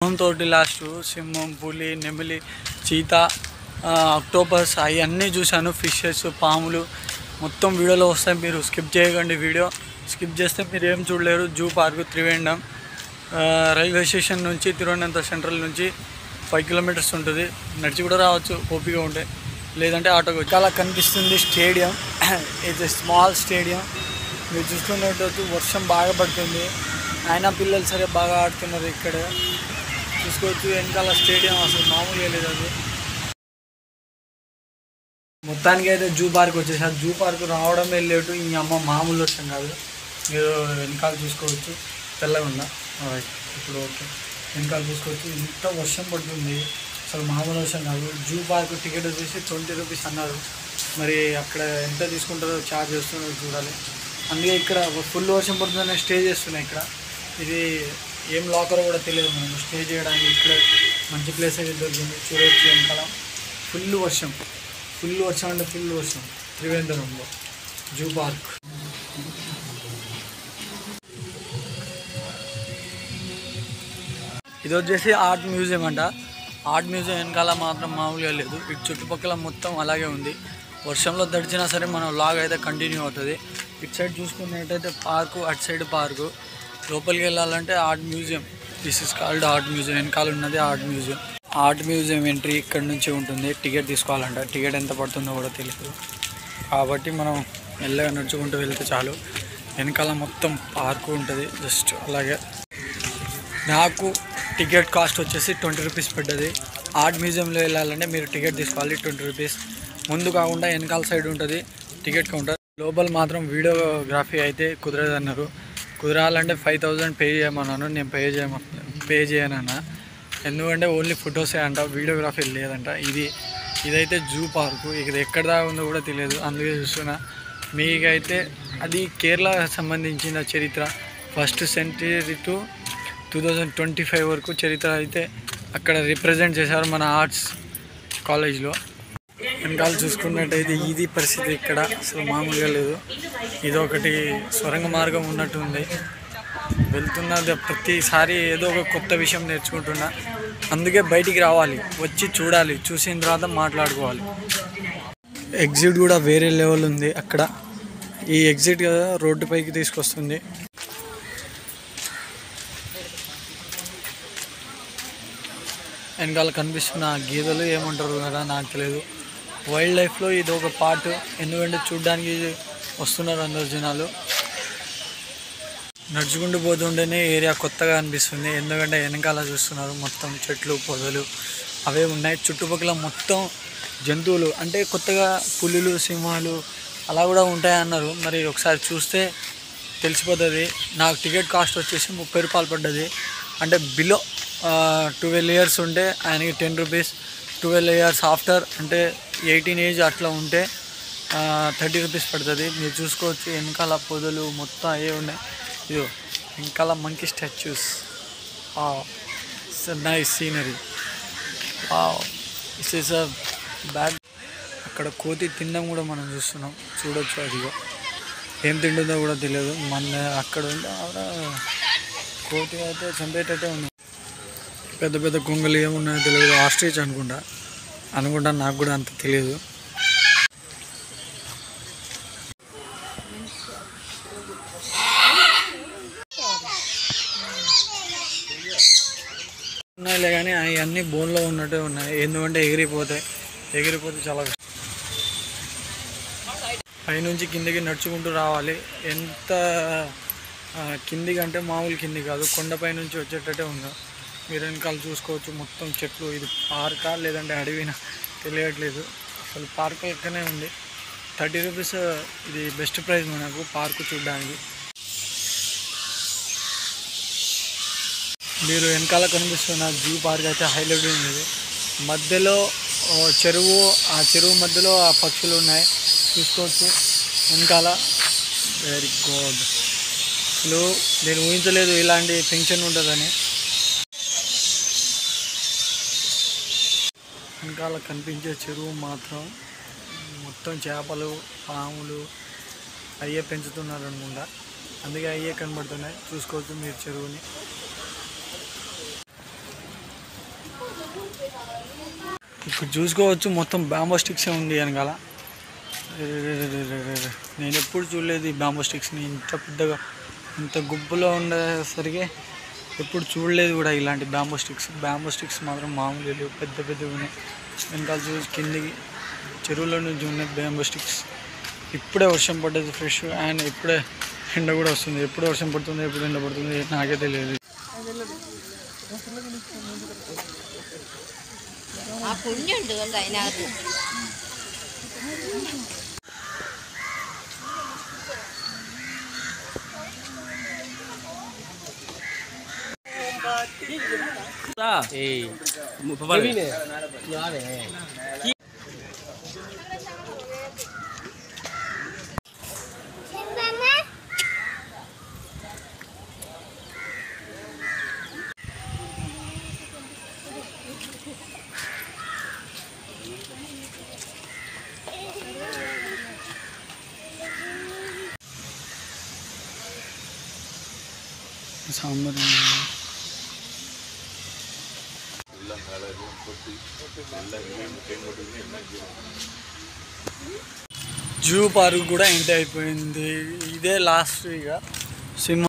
తోటి లాస్ట్ సింహం, పులి, నెమిలి, చీత, అక్టోపస్ అవన్నీ చూశాను. ఫిషెస్, పాములు మొత్తం వీడియోలో వస్తాయి. మీరు స్కిప్ చేయకండి. వీడియో స్కిప్ చేస్తే మీరు ఏం చూడలేరు. జూ పార్క్ త్రివేండం రైల్వే స్టేషన్ నుంచి తిరువనంత సెంట్రల్ నుంచి 5 కిలోమీటర్స్ ఉంటుంది. నడిచి కూడా రావచ్చు ఓపిక ఉంటే, లేదంటే ఆటోకి. చాలా కనిపిస్తుంది స్టేడియం. ఇది స్మాల్ స్టేడియం. మీరు చూసుకున్నట్టు వర్షం బాగా పడుతుంది, అయినా పిల్లలు సరే బాగా ఆడుతున్నారు. ఇక్కడ చూసుకోవచ్చు వెనకాల స్టేడియం అసలు మామూలుగా లేదు. అది మొత్తానికి అయితే జూ పార్క్ వచ్చేసారు. జూ పార్క్ రావడమే లేటు. ఈ అమ్మ మామూలు వర్షం కాదు. మీరు వెనకాల చూసుకోవచ్చు తెల్లగా ఉందా ఇప్పుడు ఓకే. వెనకాల చూసుకోవచ్చు ఇంత వర్షం పడుతుంది, అసలు మామూలు వర్షం కాదు. జూ పార్క్ టికెట్ వచ్చేసి 20 రూపీస్ అన్నారు. మరి అక్కడ ఎంత తీసుకుంటారో ఛార్జ్ చేస్తున్నారో చూడాలి. అందుకే ఇక్కడ ఫుల్ వర్షం పడుతుందనే స్టే చేస్తున్నాయి. ఇక్కడ ఇది ఏం లాకర్ కూడా తెలియదు మనం స్టే చేయడానికి. ఇక్కడ మంచి ప్లేస్ అయితే దొరికింది. చూడవచ్చు వెనకాల ఫుల్ వర్షం అంటే ఫుల్ వర్షం. త్రివేంద్రంలో జూ పార్క్. ఇది వచ్చేసి ఆర్ట్ మ్యూజియం అంట. ఆర్ట్ మ్యూజియం వెనకాల మాత్రం మామూలుగా లేదు. ఇటు చుట్టుపక్కల మొత్తం అలాగే ఉంది. వర్షంలో తడిచినా సరే మనం లాగ్ అయితే కంటిన్యూ అవుతుంది. ఇటు సైడ్ చూసుకున్నట్టయితే పార్కు, అటు సైడ్ పార్కు. లోపలికి వెళ్ళాలంటే art museum. This is called art museum. వెనకాల ఉన్నది art museum. Art museum entry ఇక్కడ నుంచి ఉంటుంది. టికెట్ తీసుకోవాలంట. టికెట్ ఎంత పడుతుందో కూడా తెలియదు, కాబట్టి మనం మెల్లగా నడుచుకుంటూ వెళ్తే చాలు. వెనకాల మొత్తం పార్కు ఉంటుంది. జస్ట్ అలాగే నాకు టికెట్ కాస్ట్ వచ్చేసి 20 రూపీస్ పడ్డది. ఆర్ట్ మ్యూజియంలో వెళ్ళాలంటే మీరు టికెట్ తీసుకోవాలి 20 రూపీస్. ముందు కాకుండా వెనకాల సైడ్ ఉంటుంది టికెట్ కౌంటర్. లోపల మాత్రం వీడియోగ్రఫీ అయితే కుదరదన్నారు. కుదరాలంటే 5000 పే చేయమన్నాను. నేను పే చేయనన్నా. ఎందుకంటే ఓన్లీ ఫొటోసే అంట, వీడియోగ్రఫీ లేదంట. ఇదైతే జూ పార్కు. ఇది ఎక్కడ దాకా ఉందో కూడా తెలియదు, అందుకే చూస్తున్నా. మీకైతే అది కేరళకు సంబంధించిన చరిత్ర. 1st సెంచరీ టు 2025 వరకు చరిత్ర అయితే అక్కడ రిప్రజెంట్ చేశారు మన ఆర్ట్స్ కాలేజ్లో. వెనకాల చూసుకున్నట్టయితే ఇది పరిస్థితి. ఇక్కడ అసలు మామూలుగా లేదు. ఇది ఒకటి సొరంగ మార్గం ఉన్నట్టు ఉంది. వెళ్తున్నది ప్రతిసారి ఏదో ఒక కొత్త విషయం నేర్చుకుంటున్నా. అందుకే బయటికి రావాలి, వచ్చి చూడాలి, చూసిన తర్వాత మాట్లాడుకోవాలి. ఎగ్జిట్ కూడా వేరే లెవెల్ ఉంది అక్కడ. ఈ ఎగ్జిట్ కదా రోడ్డు పైకి తీసుకొస్తుంది. వెనకాల కనిపిస్తున్న గీతలు ఏమంటారు కదా నాకు తెలియదు. వైల్డ్ లైఫ్లో ఇది ఒక పార్ట్. ఎందుకంటే చూడ్డానికి వస్తున్నారు అందరు జనాలు. నడుచుకుంటూ పోతుంటేనే ఏరియా కొత్తగా అనిపిస్తుంది. ఎందుకంటే వెనకాల చూస్తున్నారు మొత్తం చెట్లు, పొదలు అవే ఉన్నాయి. చుట్టుపక్కల మొత్తం జంతువులు, అంటే కొత్తగా పులులు, సింహాలు అలా కూడా ఉంటాయన్నారు. మరి ఒకసారి చూస్తే తెలిసిపోతుంది. నాకు టికెట్ కాస్ట్ వచ్చేసి 30 రూపాయలు పడ్డది. అంటే బిలో 12 ఇయర్స్ ఉంటే ఆయనకి 10 రూపీస్. 12 ఇయర్స్ ఆఫ్టర్ అంటే 18 ఏజ్ అట్లా ఉంటే 30 రూపీస్ పడుతుంది. మీరు చూసుకోవచ్చు వెనకాల పొదలు మొత్తం అవే ఉన్నాయి. ఇదో వెనకాల monkey statues. Nice scenery. This is a bad. అక్కడ కోతి తినడం కూడా మనం చూస్తున్నాం. చూడొచ్చు. అదిగో ఏం తింటుందో కూడా తెలియదు. మన అక్కడ ఉంటే కోతి అయితే చంపేటట్టే ఉంది. పెద్ద పెద్ద కొంగలు ఏమున్నాయో తెలియదు. ఆస్ట్రిచ్ అనుకుంటా నాకు కూడా అంత తెలియదు. ఉన్నాయిలే కానీ అవన్నీ బోన్లో ఉన్నట్టే ఉన్నాయి. ఎందుకంటే ఎగిరిపోతే చాలా పైనుంచి కిందికి నడుచుకుంటూ రావాలి. ఎంత కిందికి అంటే మామూలు కింది కాదు, కొండపై నుంచి వచ్చేటట్టే ఉందా. మీరు వెనకాల చూసుకోవచ్చు మొత్తం చెట్లు. ఇది పార్కా లేదంటే అడవినా తెలియట్లేదు. అసలు పార్క్ లెక్కనే ఉంది. 30 రూపీస్ ఇది బెస్ట్ ప్రైస్ మనకు పార్కు చూడడానికి. మీరు వెనకాల కనిపిస్తున్న జూ పార్క్ అయితే హైలైట్ ఉంది. మధ్యలో చెరువు, ఆ చెరువు మధ్యలో ఆ పక్షులు ఉన్నాయి చూసుకోవచ్చు వెనకాల. Very good. అసలు నేను ఊహించలేదు ఇలాంటి ఫంక్షన్ ఉంటుందని. వెనకాల కనిపించే చెరువు మాత్రం మొత్తం చేపలు, పాములు అయ్యే పెంచుతున్నారు అనుకుంటా. అందుకే అయ్యే కనబడుతున్నాయి. చూసుకోవచ్చు మీరు చెరువుని. ఇప్పుడు చూసుకోవచ్చు మొత్తం బ్యాంబో స్టిక్సే ఉంది వెనకాల. నేను ఎప్పుడు చూడలేదు ఈ బ్యాంబో స్టిక్స్ని ఇంత పెద్దగా, ఇంత గుంపులో ఉండేసరికి ఎప్పుడు చూడలేదు కూడా ఇలాంటి బ్యాంబో స్టిక్స్ మాత్రం మామూలు లేవు, పెద్ద పెద్దగా ఉన్నాయి. వెనకాల చూసి కిందికి చెరువులో నుంచి ఉన్నాయి బ్యాంబో స్టిక్స్. ఇప్పుడే వర్షం పడ్డది ఫ్రెష్, అండ్ ఇప్పుడే ఎండ కూడా వస్తుంది. ఎప్పుడు వర్షం పడుతుంది, ఎప్పుడు ఎండ పడుతుంది నాకే తెలియదు. సాంబార్ జూ పార్క్ కూడా ఎంటర్ అయిపోయింది. ఇదే లాస్ట్ ఇక సినిమా.